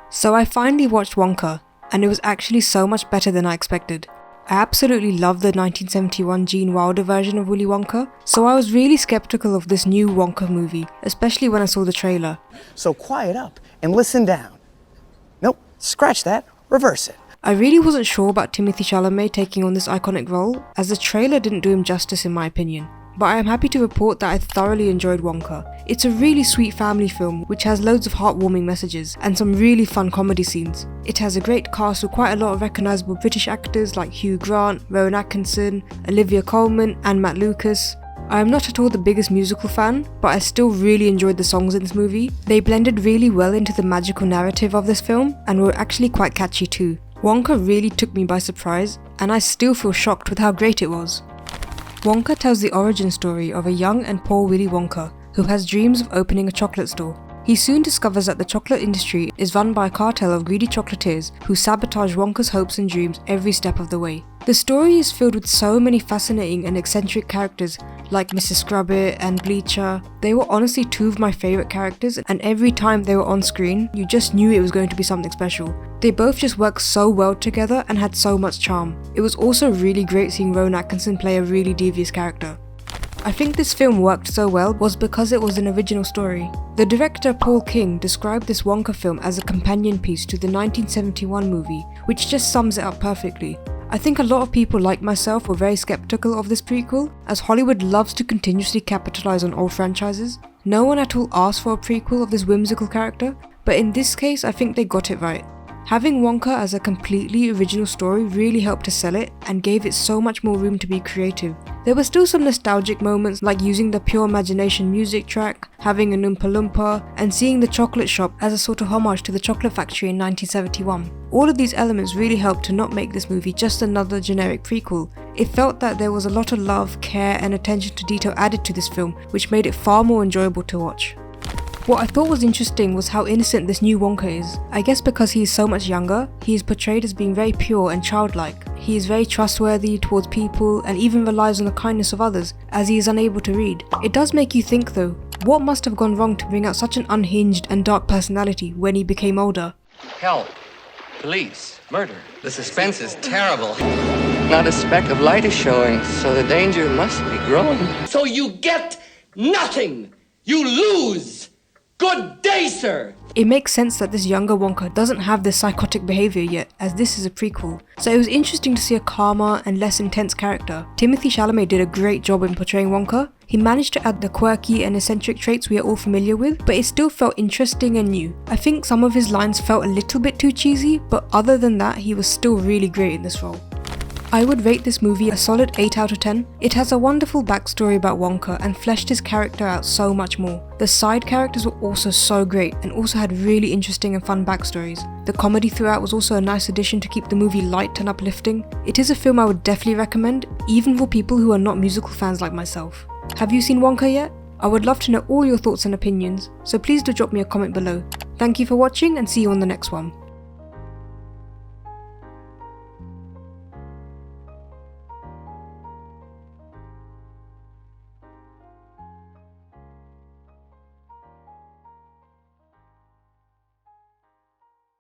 So I finally watched Wonka, and it was actually so much better than I expected. I absolutely love the 1971 Gene Wilder version of Willy Wonka, so I was really skeptical of this new Wonka movie, especially when I saw the trailer. So quiet up and listen down. Nope, scratch that, reverse it. I really wasn't sure about Timothée Chalamet taking on this iconic role, as the trailer didn't do him justice in my opinion. But I am happy to report that I thoroughly enjoyed Wonka. It's a really sweet family film which has loads of heartwarming messages and some really fun comedy scenes. It has a great cast with quite a lot of recognisable British actors like Hugh Grant, Rowan Atkinson, Olivia Colman and Matt Lucas. I am not at all the biggest musical fan, but I still really enjoyed the songs in this movie. They blended really well into the magical narrative of this film and were actually quite catchy too. Wonka really took me by surprise, and I still feel shocked with how great it was. Wonka tells the origin story of a young and poor Willy Wonka who has dreams of opening a chocolate store. He soon discovers that the chocolate industry is run by a cartel of greedy chocolatiers who sabotage Wonka's hopes and dreams every step of the way. The story is filled with so many fascinating and eccentric characters like Mrs. Scrubbit and Bleacher. They were honestly two of my favourite characters, and every time they were on screen, you just knew it was going to be something special. They both just worked so well together and had so much charm. It was also really great seeing Rowan Atkinson play a really devious character. I think this film worked so well was because it was an original story. The director Paul King described this Wonka film as a companion piece to the 1971 movie, which just sums it up perfectly. I think a lot of people like myself were very skeptical of this prequel, as Hollywood loves to continuously capitalize on old franchises. No one at all asked for a prequel of this whimsical character, but in this case I think they got it right. Having Wonka as a completely original story really helped to sell it and gave it so much more room to be creative. There were still some nostalgic moments like using the Pure Imagination music track, having an Oompa Loompa, and seeing the chocolate shop as a sort of homage to the chocolate factory in 1971. All of these elements really helped to not make this movie just another generic prequel. It felt that there was a lot of love, care and attention to detail added to this film, which made it far more enjoyable to watch. What I thought was interesting was how innocent this new Wonka is. I guess because he is so much younger, he is portrayed as being very pure and childlike. He is very trustworthy towards people and even relies on the kindness of others, as he is unable to read. It does make you think though, what must have gone wrong to bring out such an unhinged and dark personality when he became older? Help. Police. Murder. The suspense is terrible. Not a speck of light is showing, so the danger must be growing. So you get nothing! You lose! Good day, sir! It makes sense that this younger Wonka doesn't have this psychotic behaviour yet, as this is a prequel, so it was interesting to see a calmer and less intense character. Timothée Chalamet did a great job in portraying Wonka. He managed to add the quirky and eccentric traits we are all familiar with, but it still felt interesting and new. I think some of his lines felt a little bit too cheesy, but other than that, he was still really great in this role. I would rate this movie a solid 8 out of 10. It has a wonderful backstory about Wonka and fleshed his character out so much more. The side characters were also so great and also had really interesting and fun backstories. The comedy throughout was also a nice addition to keep the movie light and uplifting. It is a film I would definitely recommend, even for people who are not musical fans like myself. Have you seen Wonka yet? I would love to know all your thoughts and opinions, so please do drop me a comment below. Thank you for watching and see you on the next one.